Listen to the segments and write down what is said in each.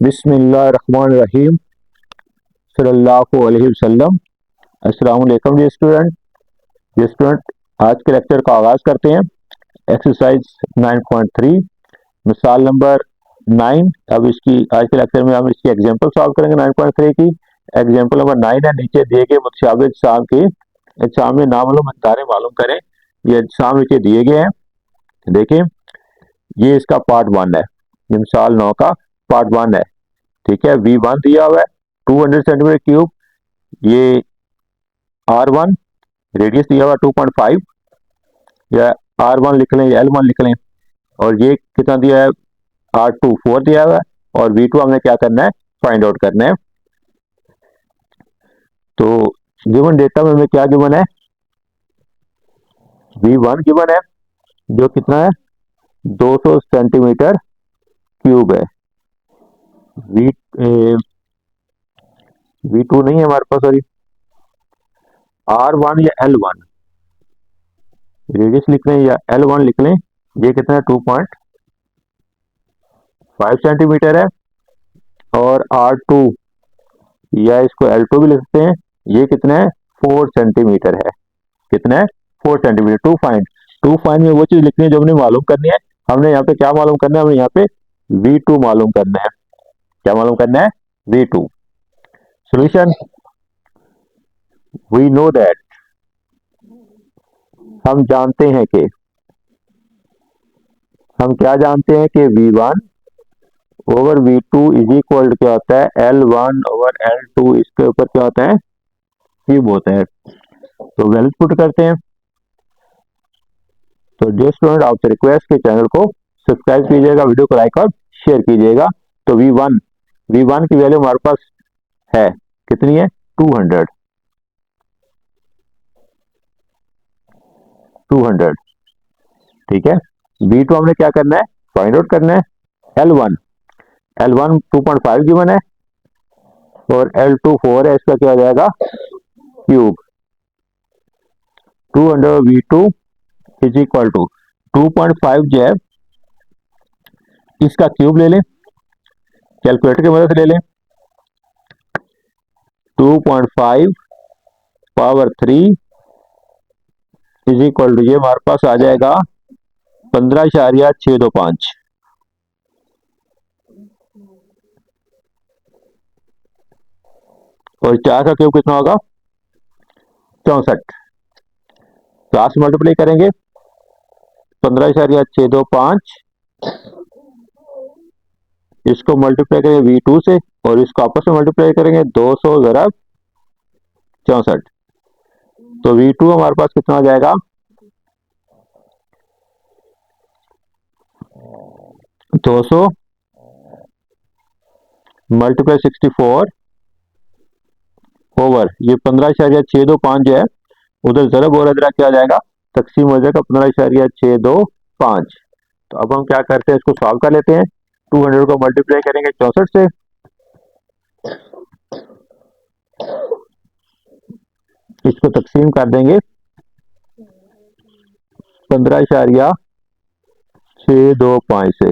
बिस्मिल्लाहिर्रहमानिर्रहीम सल्लल्लाहु अलैहि वसल्लम। अस्सलाम वालेकुम जी स्टूडेंट, आज के लेक्चर का आगाज करते हैं। एक्सरसाइज 9.3 मिसाल नंबर 9। अब इसकी आज के लेक्चर में हम इसकी एग्जांपल सॉल्व करेंगे 9.3 की। एग्जांपल नंबर 9 है, नीचे दिए गए मुतशाबिह अजसाम के अजसाम में नामालूम मकदारें मालूम करें। ये अजसाम नीचे दिए गए हैं, देखें। ये इसका पार्ट 1 है, ये मिसाल 9 का पार्ट 1 है। ठीक है, V1 दिया हुआ है 200 सेंटीमीटर क्यूब। ये R1 रेडियस दिया हुआ 2.5, या R1 लिख लें या L1 लिख लें। और ये कितना दिया है, R2 4 दिया हुआ है, और V2 हमने क्या करना है, फाइंड आउट करना है। तो गिवन डेटा में हमें क्या गिवन है, V1 गिवन है जो कितना है 200 सेंटीमीटर क्यूब है। V2 नहीं है हमारे पास, सॉरी, R1 या L1 रेडियस लिख लें या L1 लिख लें। ये कितना है 2.5 सेंटीमीटर है। और R2 या इसको L2 भी लिख सकते हैं, ये कितना है 4 सेंटीमीटर है। कितना है 4 सेंटीमीटर। टू फाइंड में वो चीज लिखनी है जो हमने मालूम करनी है। हमने यहाँ पे क्या मालूम करना है, हमें यहाँ पे V2 मालूम करना है। क्या मालूम करना है, V2। Solution, we know that, हम जानते हैं कि, हम क्या जानते हैं कि V1 over V2 is equal क्या होता है, L1 ओवर L2। इसके ऊपर क्या होता है, क्यूब होता है। तो वैल्यू पुट करते हैं। तो जो स्टूडेंट आपसे रिक्वेस्ट के चैनल को सब्सक्राइब कीजिएगा, वीडियो को लाइक और शेयर कीजिएगा। तो V1 की वैल्यू हमारे पास है कितनी है, 200। ठीक है। V2 हमने क्या करना है, फाइंड आउट करना है। L1 2.5 गिवन है, और L2 4 है। इसका क्या हो जाएगा, cube. 200 V2 is equal to 2.5 जो है इसका क्यूब ले लें, कैलकुलेटर की मदद से ले लें। 2.5 पावर 3 इज इक्वल टू, ये हमारे पास आ जाएगा 15.625। और 4 का क्यूब कितना होगा, 64। क्लास मल्टीप्लाई करेंगे 15.625, इसको मल्टीप्लाई करेंगे V2 से, और इसको आपस में मल्टीप्लाई करेंगे 200 ज़रब 64। तो V2 हमारे पास कितना आ जाएगा, 200 मल्टीप्लाई 64 ओवर ये 15.625 जो है, उधर ज़रब और इधर क्या आ जाएगा, तकसीम हो जाएगा 15.625। तो अब हम क्या करते हैं, इसको सॉल्व कर लेते हैं। 200 को मल्टीप्लाई करेंगे 64 से, इसको तकसीम कर देंगे 15.625 से।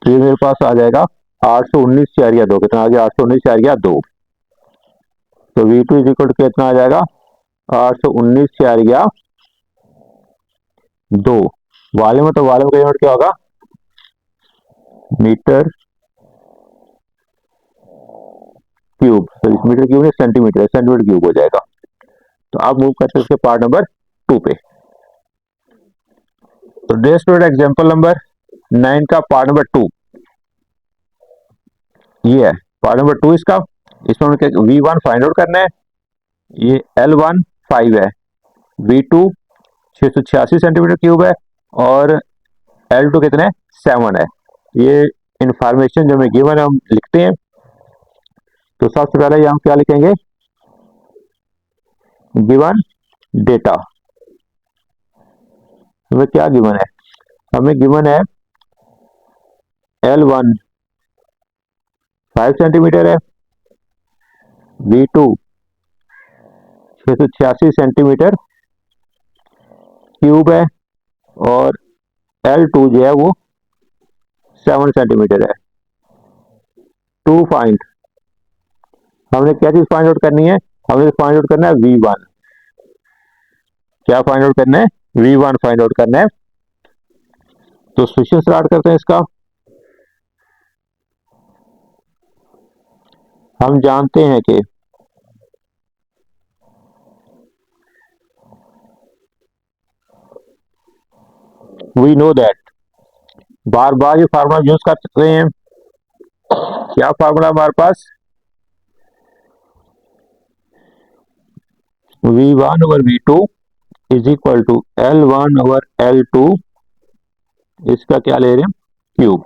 तो ये मेरे पास आ जाएगा 819.2। कितना आ गया, 819.2। तो V2 इज इक्वल टू कितना आ जाएगा, 819.2। वॉल्यूम है तो वॉल्यूम का यूनिट क्या होगा, मीटर क्यूब। तो इस मीटर क्यूब में सेंटीमीटर क्यूब हो जाएगा। तो अब मूव करते हैं इसके पार्ट नंबर 2 पे। तो डे स्टूडेंट, एग्जांपल नंबर 9 का पार्ट नंबर 2 ये है। पार्ट नंबर 2 इसका, इसमें V1 फाइंड आउट करना है। ये L1 5 है, V2 686 सेंटीमीटर क्यूब है, और L2 कितने 7 है। ये इंफॉर्मेशन जो हमें गिवन है हम लिखते हैं। तो सबसे पहले हम क्या लिखेंगे, गिवन डेटा। हमें क्या गिवन है, हमें गिवन है L1 5 सेंटीमीटर है, V2 686 सेंटीमीटर क्यूब है, और L2 जो है वो 7 सेंटीमीटर है। टू फाइंड, हमने क्या चीज फाइंड आउट करनी है, हमें फाइंड आउट करना है V1। क्या फाइंड आउट करना है, V1 फाइंड आउट करना है। तो सॉल्यूशन स्टार्ट करते हैं इसका। हम जानते हैं कि वी नो दैट, बार बार ये फार्मूला यूज कर सकते हैं। क्या फार्मूला हमारे पास, V1 over V2 is equal to L1 over L2, इसका क्या ले रहे हैं, क्यूब।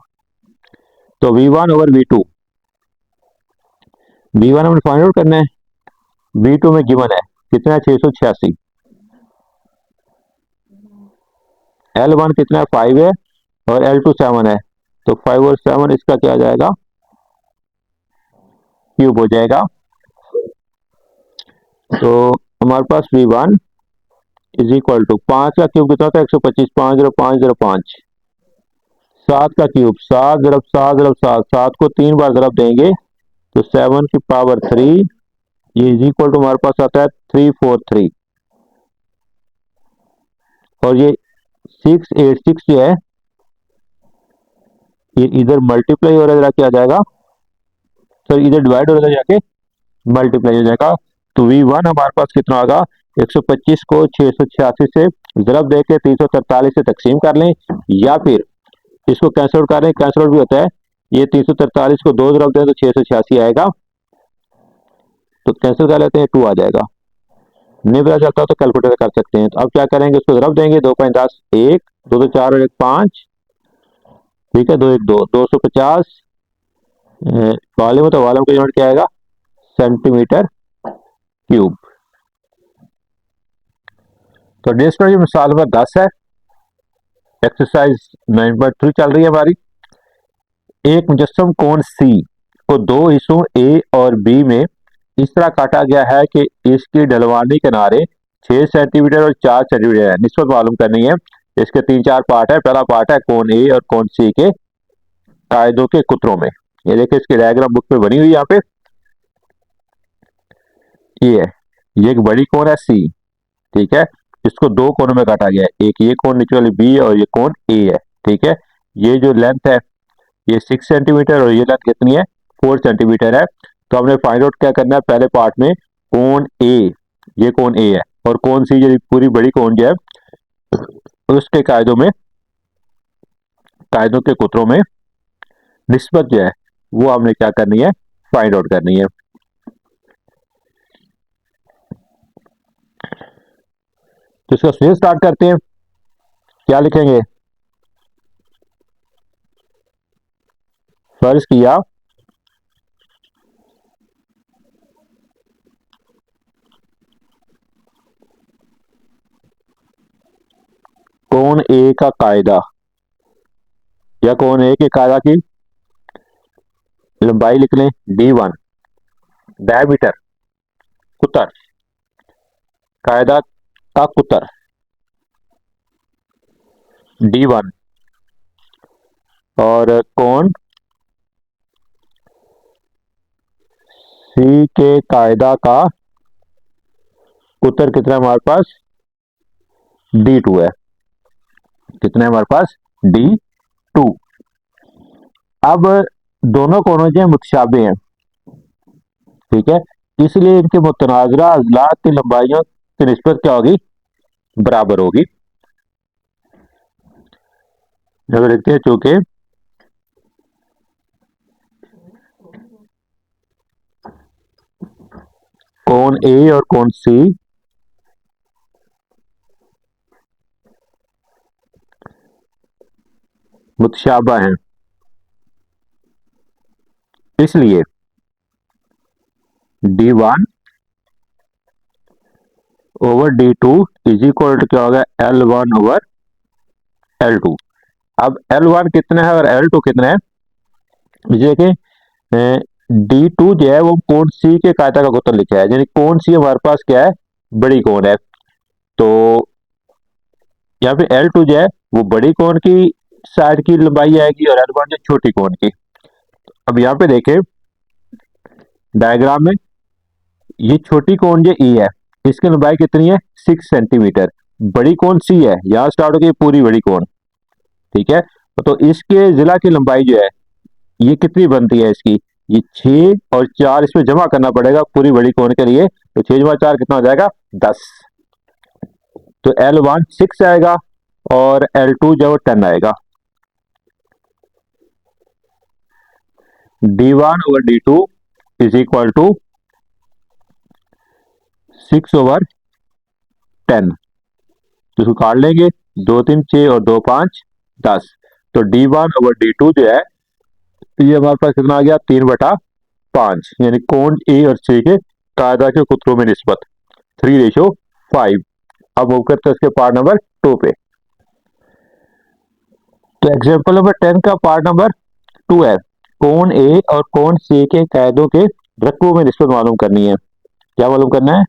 तो V1 ओवर V2, V1 हमें फाइंड आउट करना है, V2 में गिवन है कितना है 686, L1 कितना है 5 है और L2 7 है, तो 5 और 7 इसका क्या आ जाएगा, क्यूब हो जाएगा। तो हमारे पास V1 इज इक्वल टू 5 का क्यूब कितना होता है 125, 50505, 7 का क्यूब 7 ज़रब 7 ज़रब 7, 7 को 3 बार ज़रब देंगे तो 7 की पावर 3, ये इज इक्वल टू हमारे पास आता है 343, और ये 686 जो है ये इधर मल्टीप्लाई हो रहा है, क्या आ जाएगा, सर इधर डिवाइड हो रहा है जाके मल्टीप्लाई हो जाएगा। तो V1 हमारे पास कितना होगा, 125 को 686 से ज़रब देके 343 से तकसीम कर लें, या फिर इसको कैंसिल आउट कर लें, कैंसिल आउट भी होता है, ये 343 को 2 ज़रब दें तो 686 आएगा, तो कैंसिल कर लेते हैं 2 आ जाएगा। नहीं पता चलता तो कैलकुलेटर कर सकते हैं। तो अब क्या करेंगे, इसको ज़रब देंगे, 2 5 10, 1 2 2 4 और 1 5, ठीक है, 2 1 2, 250, वॉल्यूम, तो वॉल्यूम का यूनिट क्या आएगा, सेंटीमीटर क्यूब। तो नेक्स्ट जो मिसाल नंबर 10 है, एक्सरसाइज 9.3 चल रही है हमारी। एक मुजस्सम कोण C को दो हिस्सों A और B में इस तरह काटा गया है कि इसकी ढलवानी किनारे 6 सेंटीमीटर और 4 सेंटीमीटर है। निस्बत मालूम करनी है। इसके 3-4 पार्ट है। पहला पार्ट है कोण A और कोण C के कायदों के कुतरों में। ये देखिए इसकी डायग्राम बुक में बनी हुई, यहाँ पे ये है, ये एक बड़ी कोण है C, ठीक है, इसको दो कोनों में काटा गया है, एक ये कोण नीचे वाली B और ये कोण A है, ठीक है। ये जो लेंथ है ये 6 सेंटीमीटर और ये लेंथ कितनी है 4 सेंटीमीटर है। तो हमने फाइंड आउट क्या करना है, पहले पार्ट में कोण A, ये कोण A है, और कोण C जो पूरी बड़ी कोण जो है उसके कायदों में, कायदों के कुतरों में निस्बत जो है वो हमने क्या करनी है, फाइंड आउट करनी है। तो इसका से स्टार्ट करते हैं। क्या लिखेंगे, फर्ज किया कोण A का कायदा, या कोण A के कायदा की लंबाई लिख लें D1, डायमीटर कुतर, कायदा का कुतर D1, और कोण C के कायदा का कुतर कितना हमारे पास D2 है, कितना है हमारे पास D2। अब दोनों कोणों जो मुतशाबे हैं, ठीक है, इसलिए इनके मुतनाज़रा अज़लात की लंबाइयों की निस्बत क्या होगी, बराबर होगी। अगर देखते हैं चूंकि कोण A और कोण C मुतशाबा हैं, इसलिए D1 over D2 is equal to क्या होगा L1 ओवर L2। अब L1 कितना है और L2 कितना है, देखिए D2 जो है वो कोण C के कायदा का कुतर लिखा है, यानी कोण C हमारे पास क्या है, बड़ी कोण है। तो यहाँ पे L2 जो है वो बड़ी कोण की साइड की लंबाई आएगी और L1 जो छोटी कोण की। अब यहाँ पे देखें डायग्राम में, ये छोटी कोण जो ई है इसकी लंबाई कितनी है 6 सेंटीमीटर। बड़ी कोण सी है, यहाँ स्टार्ट होगी पूरी बड़ी कोण, ठीक है। तो इसके जिला की लंबाई जो है ये कितनी बनती है इसकी, ये 6 और 4 इसमें जमा करना पड़ेगा पूरी बड़ी कोण के लिए। तो 6 जमा 4 कितना हो जाएगा 10। तो L1 6 आएगा और L2 जो 10 आएगा। D1 over D2 is equal to 6 over 10। तो इसको काट लेंगे, 2 3 6 और 2 5 10। तो D1 ओवर D2 जो है ये हमारे पास कितना आ गया 3/5, यानी कोण ए और सी के कायदा के कुतरों में निस्बत 3:5। अब मूव करते हैं इसके पार्ट नंबर 2 पे। तो एग्जांपल नंबर 10 का पार्ट नंबर 2 है, कोण ए और कोण सी के कायदों के रकबों में निस्बत मालूम करनी है। क्या मालूम करना है,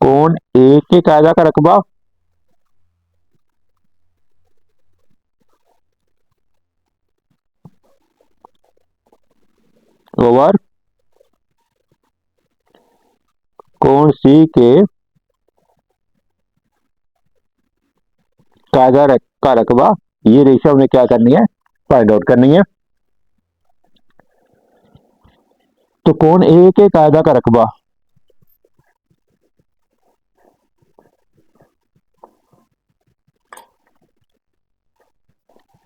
कोण ए के कायदा का रकबा ओवर कोण सी के कायदा का रकबा, ये रेशियो हमने क्या करनी है फाइंड आउट करनी है। तो कोण ए के कायदा का रकबा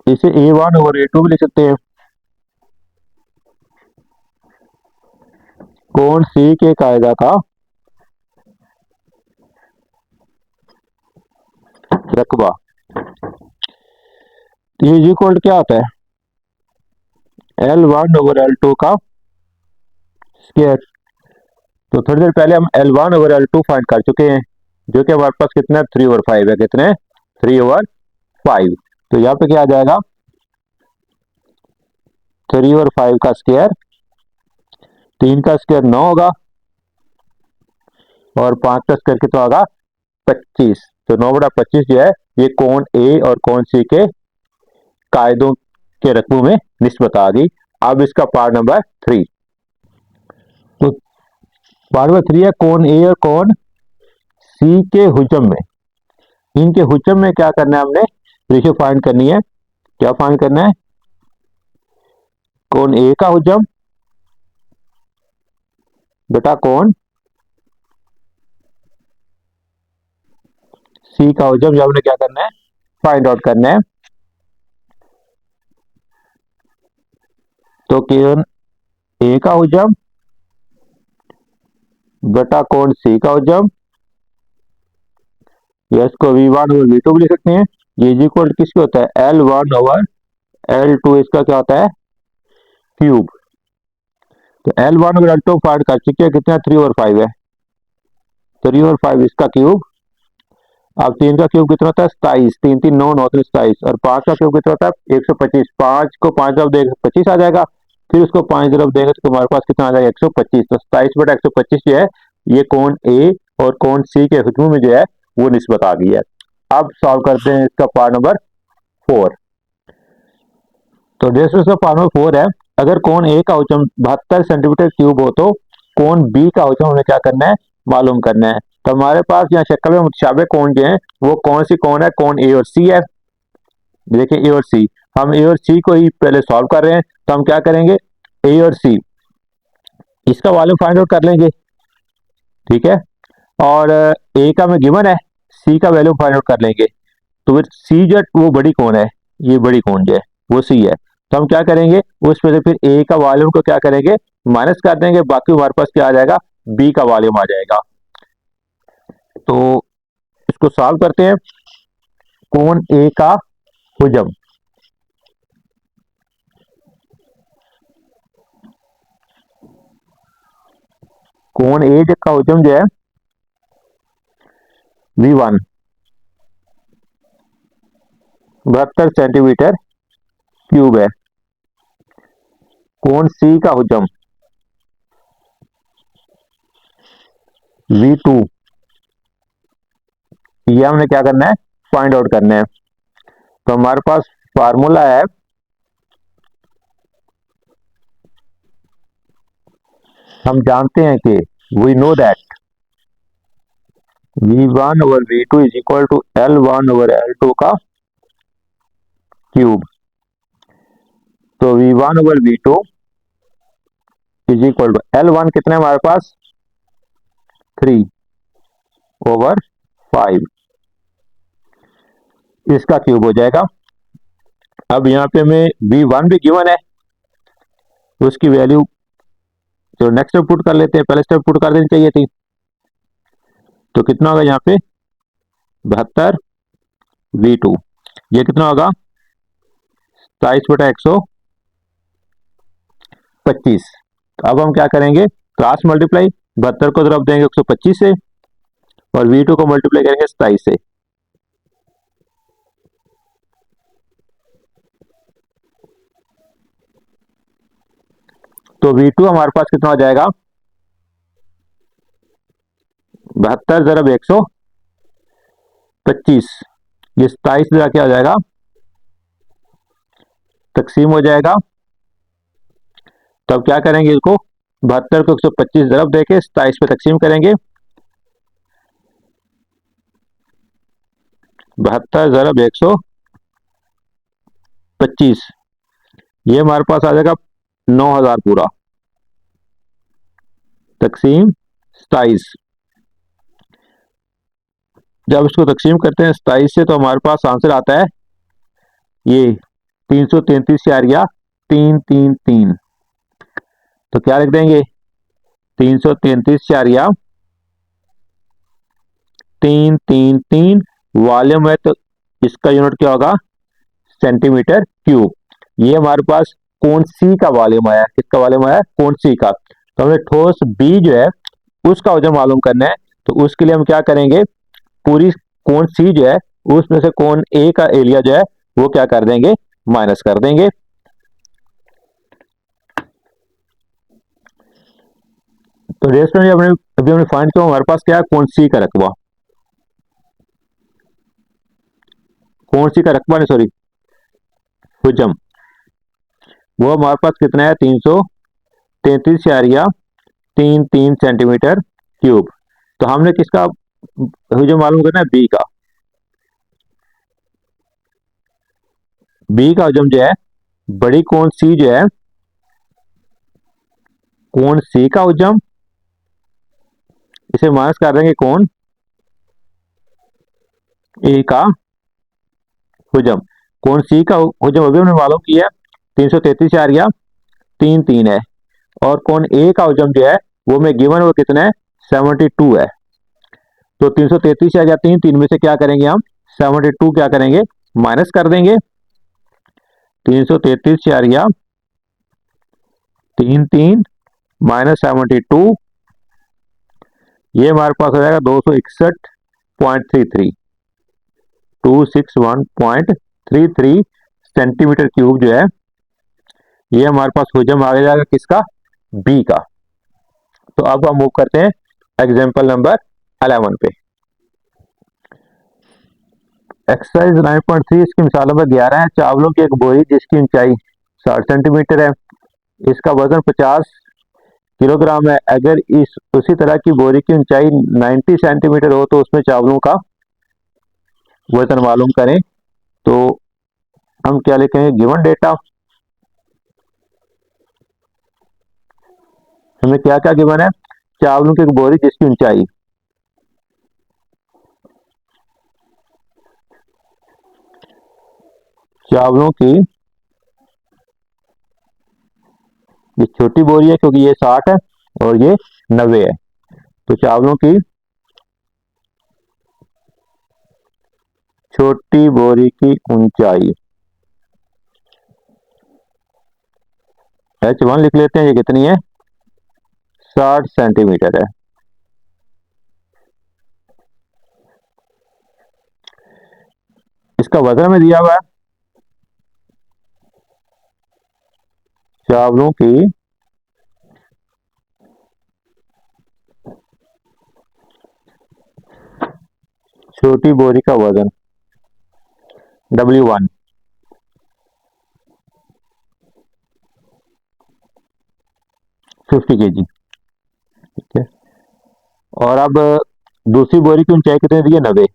इसे A1 ओवर A2 भी लिख सकते हैं। कोण सी के कायदा का रकबा ये इक्वल क्या होता है L1 ओवर L2 का स्क्वायर। तो थोड़ी देर पहले हम L1 ओवर L2 फाइंड कर चुके हैं, जो कि हमारे पास कितना 3/5 है। कितने 3/5। तो यहाँ पे क्या आ जाएगा 3/5 का स्क्वायर, 3 का स्क्वायर 9 होगा और 5 का स्क्वायर कितना होगा 25। तो 9/25 जो है ये कोण ए और कोण सी के कायदों के रकबों में निस्बत आ गई। अब इसका पार्ट नंबर 3। तो पार्ट नंबर 3 है कोण ए और कोण सी के हुजम में, इनके हुजम में क्या करना है हमने रेशियो फाइंड करनी है। क्या फाइंड करना है, कोण ए का हुजम बेटा कोण सी का हुजम, हमने क्या करना है फाइंड आउट करना है। तो कोण ए का हुजम बटा कोण सी का हुजम, या इसको V1 ओवर V2 भी लिख सकते हैं। ये इक्वल किसके होता है L1 ओवर L2, इसका क्या होता है क्यूब। तो L1 ओवर L2 फाइंड कर चुके हैं, कितना 3/5 है, 3/5 इसका क्यूब। अब 3 का क्यूब कितना होता है 27, 3 3 9 9 27, और 5 का क्यूब कितना होता है 125। 5 को 5 तरफ देंगे 25 आ जाएगा, फिर उसको 5 तरफ देंगे तो तुम्हारे पास कितना आ जाएगा 125। तो 27/125 जो है ये कोण ए और कोण सी के हुजूम में जो है वो निस्बत आ गई है। अब सॉल्व करते हैं इसका पार्ट नंबर 4। तो जैसे इसका पार्ट नंबर 4 है, अगर कोण ए का हुजूम 72 सेंटीमीटर क्यूब हो तो कोण बी का हुजूम हमें क्या करना है मालूम करना है। तो हमारे पास यहाँ शक्ल में मुतशाबे कोण जो है वो कौन सी कोण है, कोण ए और सी है। देखिए ए और सी, हम ए और सी को ही पहले सॉल्व कर रहे हैं। तो हम क्या करेंगे ए और सी इसका वॉल्यूम फाइंड आउट कर लेंगे, ठीक है। और ए का में गिवन है, सी का वैल्यू फाइंड आउट कर लेंगे। तो फिर सी जो वो बड़ी कोण है, ये बड़ी कोण जो है वो सी है। तो हम क्या करेंगे उस पर फिर ए का वॉल्यूम को क्या करेंगे माइनस कर देंगे, बाकी हमारे पास क्या आ जाएगा बी का वॉल्यूम आ जाएगा। तो इसको सॉल्व करते हैं। कोण ए का हुजम कोण ए का हुजम जो है V1 72 सेंटीमीटर क्यूब है। कोण सी का हुजम V2 ये हमने क्या करना है फाइंड आउट करने हैं। तो हमारे पास फार्मूला है, हम जानते हैं कि we know that V1 over V2 is equal to L1 over L2 का क्यूब। तो V1 over V2 is equal to L1 कितना है हमारे पास 3 ओवर 5, इसका क्यूब हो जाएगा। अब यहाँ पे हमें V1 भी गिवन है, तो उसकी वैल्यू जो नेक्स्ट स्टेप पुट कर लेते हैं, पहले स्टेप पुट कर देनी चाहिए थी। तो कितना होगा यहाँ पे 72 V2, ये कितना होगा 27/125। अब हम क्या करेंगे, क्रॉस मल्टीप्लाई 72 को तरफ देंगे 125 से और V2 को मल्टीप्लाई करेंगे 27 से। तो V2 हमारे पास कितना हो जाएगा 72 × 125, ये 27 से क्या हो जाएगा तकसीम हो जाएगा। तब क्या करेंगे, इसको 72 को 125 ज़रब देके 27 पे तकसीम करेंगे। 72 × 125, ये हमारे पास आ जाएगा 9000 पूरा तकसीम 27। जब इसको तकसीम करते हैं 27 से तो हमारे पास आंसर आता है ये 333 से आ गया 333। तो क्या लिख देंगे 333 से आ गया 333, वॉल्यूम है तो इसका यूनिट क्या होगा सेंटीमीटर क्यूब। ये हमारे पास कोण सी का वॉल्यूम आया, किसका वॉल्यूम आया कोण सी का। तो हमें ठोस बी जो है उसका वजन मालूम करना है, तो उसके लिए हम क्या करेंगे, पूरी कोण सी जो है उसमें से कोण ए का एरिया जो है वो क्या कर देंगे माइनस कर देंगे। तो रेस्टोरेंट अभी हमने फाइंड किया, हमारे पास क्या है कोण सी का रकबा, कोण सी का रकबा नहीं सॉरी हुजम, वो हमारे पास कितना है 333 से आ गया 33 सेंटीमीटर क्यूब। तो हमने किसका हुजम मालूम करना है बी का, बी का हुजम जो है बड़ी कोण सी जो है कोण सी का हुजम, इसे माइनस कर देंगे कोण ए का हुजम। कोण सी का हुजम अभी हमने मालूम किया 333 से आ गया 33 है, और कोण ए का हुजम जो है वो में गिवन वो कितना है 72 है। तो 333 से आ गया 33 में से क्या करेंगे हम 72 क्या करेंगे माइनस कर देंगे। 333 से आ गया 33 माइनस 72, ये हमारे पास हो जाएगा 261.33 261.33 सेंटीमीटर क्यूब जो है ये हमारे पास हुजम आ जाएगा किसका बी का। तो अब हम मूव करते हैं एग्जांपल नंबर 11 पे। एक्सरसाइज 9.3 इसकी मिसाल नंबर 11 है। चावलों की एक बोरी जिसकी ऊंचाई 60 सेंटीमीटर है, इसका वजन 50 किलोग्राम है। अगर इस उसी तरह की बोरी की ऊंचाई 90 सेंटीमीटर हो तो उसमें चावलों का वजन मालूम करें। तो हम क्या लिखेंगे, गिवन डेटा हमें क्या क्या गिवन है, चावलों की एक बोरी जिसकी ऊंचाई चावलों की, ये छोटी बोरी है क्योंकि ये 60 है और ये 90 है, तो चावलों की छोटी बोरी की ऊंचाई H1 लिख लेते हैं, ये कितनी है 60 सेंटीमीटर है। इसका वजन में दिया हुआ है चावलों की छोटी बोरी का वजन W1 50 kg। ठीक है, और अब दूसरी बोरी की ऊंचाई कितनी दी है? 90।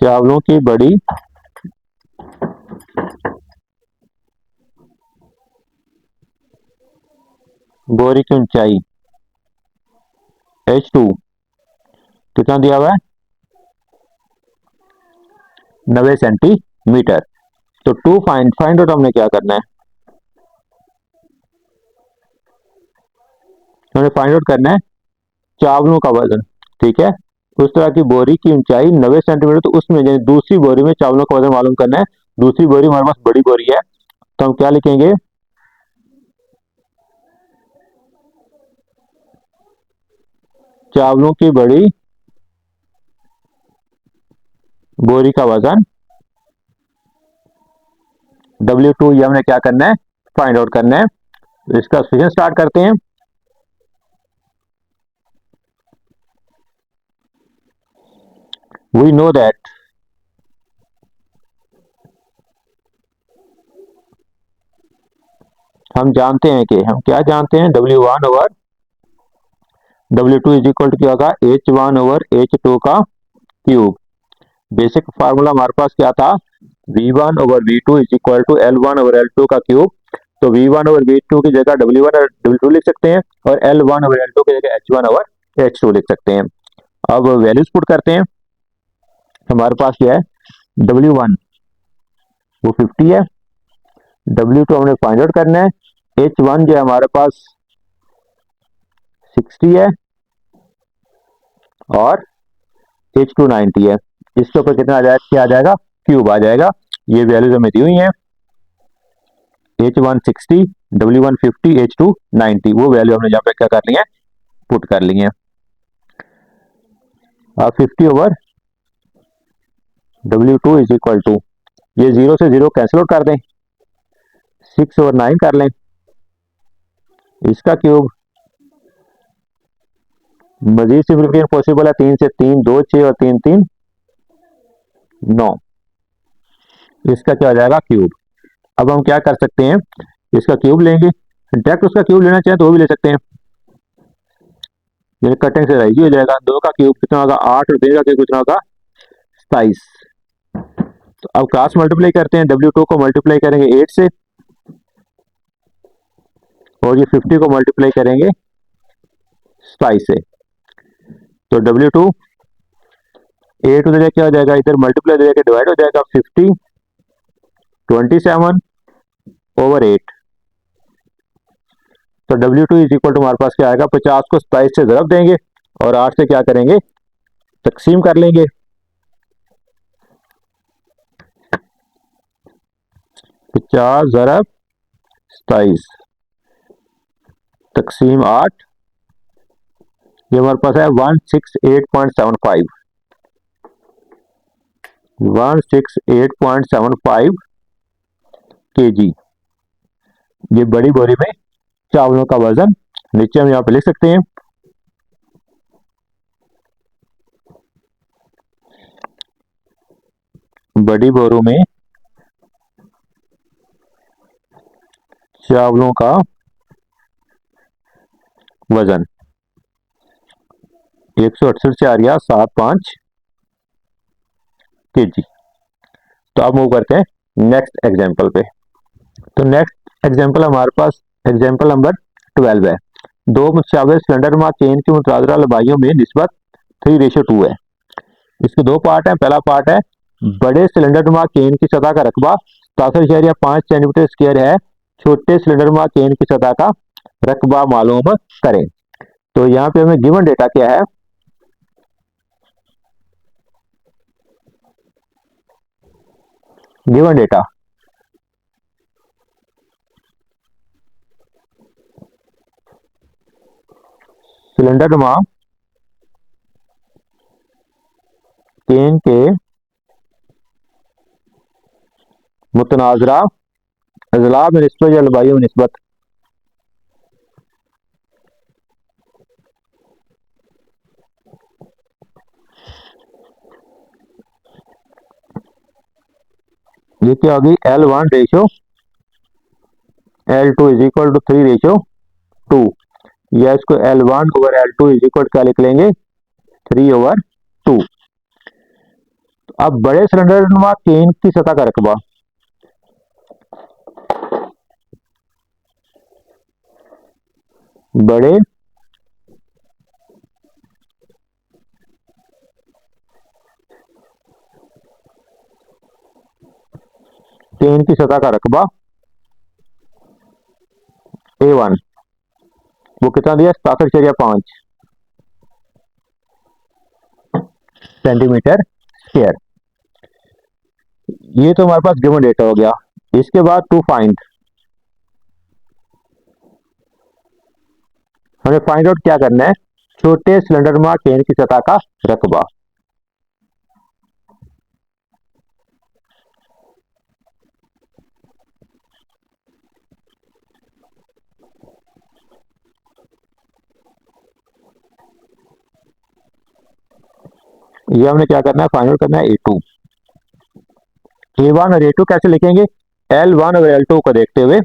चावलों की बड़ी बोरी की ऊंचाई H2 कितना दिया हुआ है? 90 सेंटीमीटर। तो टू फाइंड आउट हमने क्या करना है? हमने फाइंड आउट करना है चावलों का वजन। ठीक है, उस तरह की बोरी की ऊंचाई 90 सेंटीमीटर, तो उसमें यानी दूसरी बोरी में चावलों का वजन मालूम करना है। दूसरी बोरी हमारे पास बड़ी बोरी है, तो हम क्या लिखेंगे? चावलों की बड़ी बोरी का वजन W2, ये हमने क्या करना है? फाइंड आउट करना है। तो इसका सॉल्यूशन स्टार्ट करते हैं। वी नो दैट हम जानते हैं कि हम क्या जानते हैं? W1 over W2 is equal to क्या होगा? H1 ओवर H2 का क्यूब। बेसिक फार्मूला हमारे पास क्या था? V1 over V2 is equal to L1 over L2 का क्यूब। तो V1 ओवर V2 की जगह W1 और W2 लिख सकते हैं, और L1 ओवर L2 की जगह H1 ओवर H2 लिख सकते हैं। अब वैल्यूज पुट करते हैं। हमारे पास क्या है? W1 वो 50 है, W2 हमने फाइंड आउट करना है, H1 जो है हमारे पास 60 है, और H2 90 है। इसके ऊपर कितना आ जाएगा? क्या आ जाएगा? क्यूब आ जाएगा। ये वैल्यूज हमें दी हुई है। H1 60, W1 50, H2 90, वो वैल्यू हमने यहाँ पे क्या कर ली है? पुट कर ली है। अब 50 over W2 is equal to, ये 0 से 0 कैंसिल आउट कर दें, 6 ओवर 9 कर लें, इसका क्यूब। मजीद सिंप्लीफिकेशन पॉसिबल है, 3 से 3 2 6 और 3 3 9, इसका क्या आ जाएगा? क्यूब। अब हम क्या कर सकते हैं? इसका क्यूब लेंगे, डायरेक्ट उसका क्यूब लेना चाहें तो वो भी ले सकते हैं, यानी कटिंग से राइज हो जाएगा। 2 का क्यूब कितना होगा? 8, और 3 का क्यूब कितना होगा? 27। तो अब क्रॉस मल्टीप्लाई करते हैं, W2 को मल्टीप्लाई करेंगे 8 से, और ये 50 को मल्टीप्लाई करेंगे 27 से। तो W2 8 हो जाएगा, क्या हो जाएगा? इधर मल्टीप्लाई हो जाएगा, डिवाइड हो जाएगा, 50 27 ओवर 8। तो W2 इज इक्वल टू हमारे पास क्या आएगा? 50 को 27 से ज़रब देंगे, और 8 से क्या करेंगे? तकसीम कर लेंगे। 50 ज़रब 27 तकसीम 8, ये हमारे पास है 168.75, 168.75 kg। ये बड़ी बोरी में चावलों का वजन नीचे हम यहाँ पे लिख सकते हैं। बड़ी बोरों में चावलों का वजन 168 4 या 75 kg। तो अब मूव करते हैं नेक्स्ट एग्जाम्पल पे। तो नेक्स्ट एग्जाम्पल हमारे पास एग्जाम्पल नंबर 12 है। दो मुशाबे सिलेंडर मा चेन की मुतादरा लंबाइयों में निस्बत 3:2 है। इसके दो पार्ट हैं। पहला पार्ट है, बड़े सिलेंडर मा चेन की सतह का रकबा 67.5 सेंटीमीटर स्क्वायर है, छोटे सिलेंडर मा चेन की सतह का रकबा मालूम करें। तो यहाँ पे हमें गिवन डेटा क्या है? गिवन डेटा सिलेंडर मा चेन के मुतनाजरा अजला में निस्बत या लंबाई में निस्बत ये क्या होगी, L1 ratio L2 is equal to 3 ratio 2, या इसको L1 over L2 is equal क्या लिख लेंगे, 3/2। अब बड़े सिलेंडर नुमा केन की सतह का रकबा, बड़े केन की सतह का रकबा A1 वो कितना दिया, 67.5 सेंटीमीटर स्क्वायर। ये तो हमारे पास गिवन डेटा हो गया। इसके बाद टू फाइंड, हमें फाइंड आउट क्या करना है, छोटे सिलेंडर में केन की सतह का रकबा। ये हमने क्या करना है, फाइंड आउट करना है A2। A1 और A2 कैसे लिखेंगे, L1 और L2 को देखते हुए,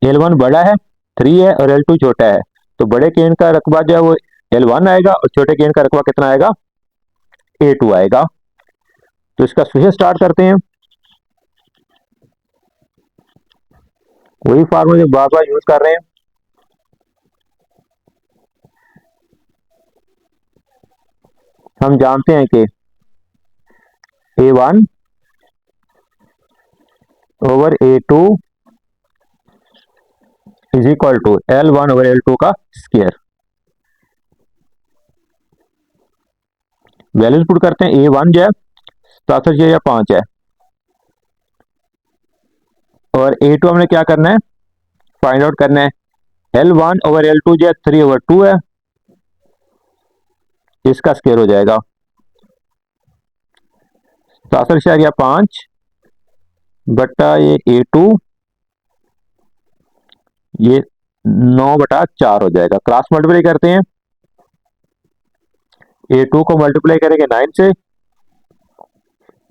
L1 बड़ा है 3 है और L2 छोटा है, तो बड़े केन का रकबा जो है वो L1 आएगा और छोटे केन का रकबा कितना आएगा, A2 आएगा। तो इसका फिर स्टार्ट करते हैं, वही फार्मूला जो बार बार यूज कर रहे हैं। हम जानते हैं कि A1 over A2 is equal to L1 over L2 का स्क्वायर। वैल्यूज पुट करते हैं, A1 जो है 67.5 है और A2 हमने क्या करना है, फाइंड आउट करना है। L1 ओवर L2 जो है 3/2 है, इसका स्क्वायर हो जाएगा 67.5 बटा ये A2, ये 9/4 हो जाएगा। क्रॉस मल्टीप्लाई करते हैं, A2 को मल्टीप्लाई करेंगे 9 से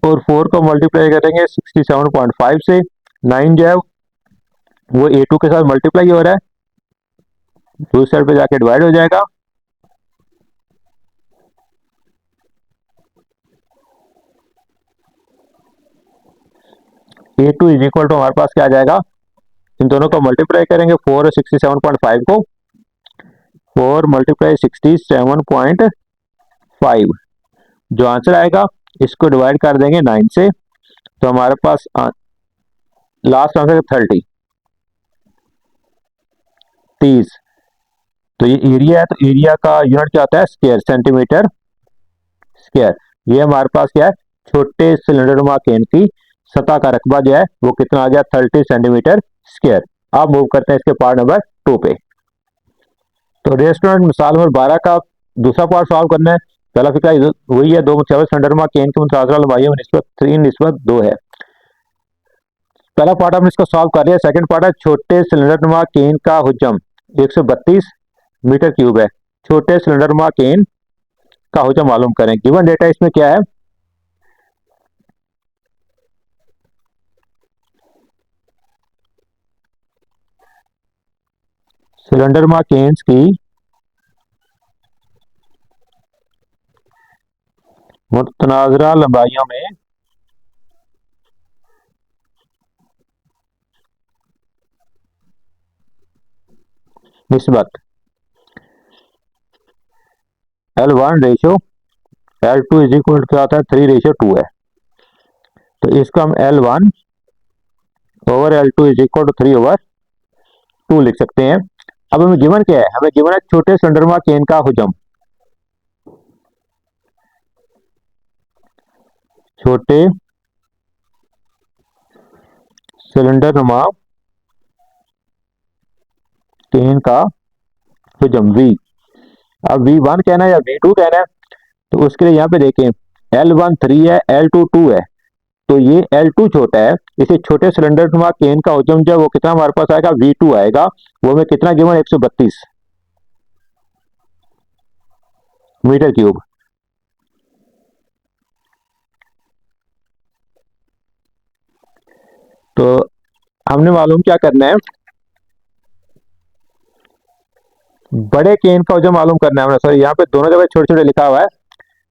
और 4 को मल्टीप्लाई करेंगे 67.5 से। 9 जो है वो A2 के साथ मल्टीप्लाई हो रहा है, दूसरी साइड पे जाके डिवाइड हो जाएगा। A2 इज इक्वल टू हमारे पास क्या आ जाएगा, इन दोनों को मल्टीप्लाई करेंगे 4 और 67.5 को, 4 मल्टीप्लाई 67.5, जो आंसर आएगा इसको डिवाइड कर देंगे 9 से, तो हमारे पास लास्ट आंसर 30। तो ये एरिया है, तो एरिया का यूनिट क्या होता है, स्क्वायर, सेंटीमीटर स्क्वायर। ये हमारे पास क्या है, छोटे सिलेंडर केन की सतह का रकबा जो है वो कितना आ गया, 30 सेंटीमीटर स्क्वायर। अब मूव करते हैं इसके पार्ट नंबर 2 पे। तो रेस्टोरेंट मिसाल नंबर 12 का दूसरा पार्ट सॉल्व करना है। पहला फिक्रा वही है, दो मुतजाविज सिलेंडर केन की मुतासरा लंबाइयों में निस्बत 3:2 है। पहला पार्ट हमने इसको सॉल्व कर लिया। सेकंड पार्ट है, छोटे सिलेंडर केन का हुजम 132 मीटर क्यूब है, छोटे सिलेंडर केन का हुजम मालूम करें। गिवन डेटा इसमें क्या है, सिलेंडर केन्स की मुतनाजरा लंबाइयों में निस्बत L1 ratio L2 is equal क्या होता है, 3:2 है। तो इसको हम L1 over L2 is equal to 3/2 लिख सकते हैं। अब हमें गिवन क्या है, हमें गिवन है छोटे सिलेंडर केन का हुजम, छोटे सिलेंडर केन का हुजम V। अब V1 कहना है या V2 कहना है, तो उसके लिए यहाँ पे देखें, L1 3 है, L2 2 है, तो ये L2 छोटा है, इसे छोटे सिलेंडर केन का हुजम जो है वो कितना हमारे पास आएगा, V2 आएगा। वो हमें कितना गिवन, 132 मीटर क्यूब। तो हमने मालूम क्या करना है, बड़े केन का वजन मालूम करना है हमने। सॉरी, यहाँ पे दोनों जगह छोटे छोटे लिखा हुआ है,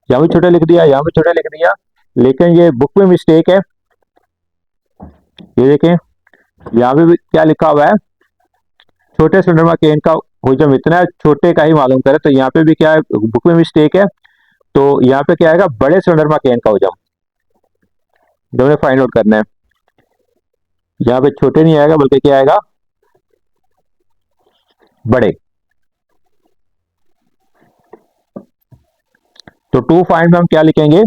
यहाँ भी छोटे लिख दिया, यहाँ भी छोटे लिख दिया, लेकिन ये बुक में मिस्टेक है। ये देखें, यहाँ भी क्या लिखा हुआ है, छोटे सिलेंडर में केन का हुजम इतना है, छोटे का ही मालूम करें। तो यहाँ पे भी क्या है, बुक में मिस्टेक है। तो यहाँ पे क्या आएगा, बड़े सिलेंडर में केन का हुजम जो हमें फाइंड आउट करना है। यहाँ पे छोटे नहीं आएगा, बल्कि क्या आएगा, बड़े। तो टू फाइंड में हम क्या लिखेंगे,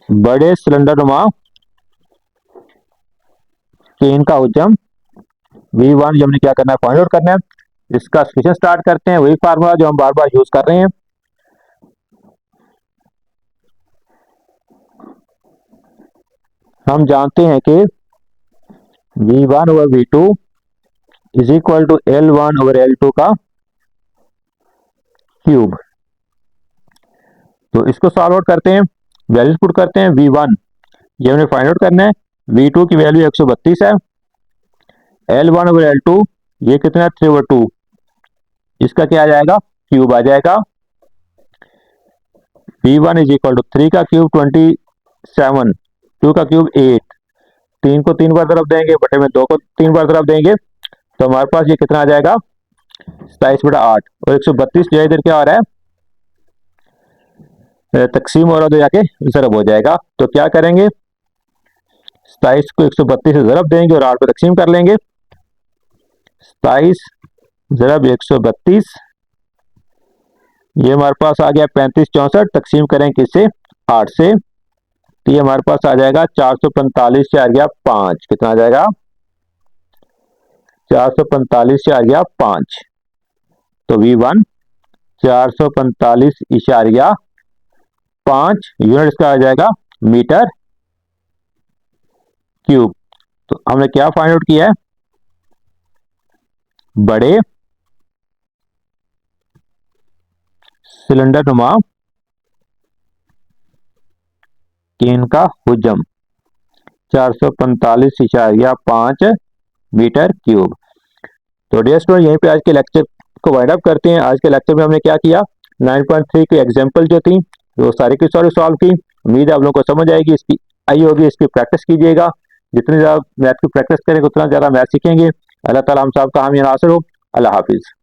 बड़े सिलेंडर नुमा केन का हुजम V1 जो हमने क्या करना है, फाइंड आउट करना है। इसका सॉल्यूशन स्टार्ट करते हैं, वही फार्मूला जो हम बार बार यूज कर रहे हैं। हम जानते हैं कि V1 over V2 is equal to L1 over L2 का क्यूब। तो इसको सॉल्व आउट करते हैं, वैल्यूज पुट करते हैं। V1 ये हमने फाइंड आउट करना है, V2 की वैल्यू 132 है, L1 ओवर L2 ये कितना है, 3 ओवर 2, इसका क्या आ जाएगा, क्यूब आ जाएगा। V1 इज इक्वल टू 3 का क्यूब 27, 2 का क्यूब 8, 3 को 3 बार तरफ देंगे, बटे में 2 को 3 बार तरफ देंगे, तो हमारे पास ये कितना आ जाएगा, 27/8। और 132 जो इधर क्या हो रहा है, तकसीम हो रहा है, तो जाके ज़रब हो जाएगा। तो क्या करेंगे, 27 को 132 से ज़रब देंगे और 8 पे तकसीम कर लेंगे। 27 ज़रब 132, ये हमारे पास आ गया 35/64, तकसीम करें किससे, 8 से, तो ये हमारे पास आ जाएगा 445 से आ गया 5, कितना आ जाएगा, 445 से आ गया 5। तो V1 445.5 यूनिट इसका आ जाएगा मीटर क्यूब। तो हमने क्या फाइंड आउट किया है, बड़े सिलेंडर नुमा केन का हुजम 445.5 मीटर क्यूब। तो डियर स्टूडेंट, यहीं पे आज के लेक्चर को वाइंड अप करते हैं। आज के लेक्चर में हमने क्या किया, 9.3 की एग्जाम्पल जो थी वो सारी की सारी सॉल्व की। उम्मीद है आप लोगों को समझ आएगी, इसकी आई होगी, इसकी प्रैक्टिस कीजिएगा। जितनी ज़्यादा मैथ की प्रैक्टिस करेंगे उतना ज़्यादा मैथ सीखेंगे। अल्लाह ताला हम सब का हामी नासिर हो। अल्लाह हाफिज़।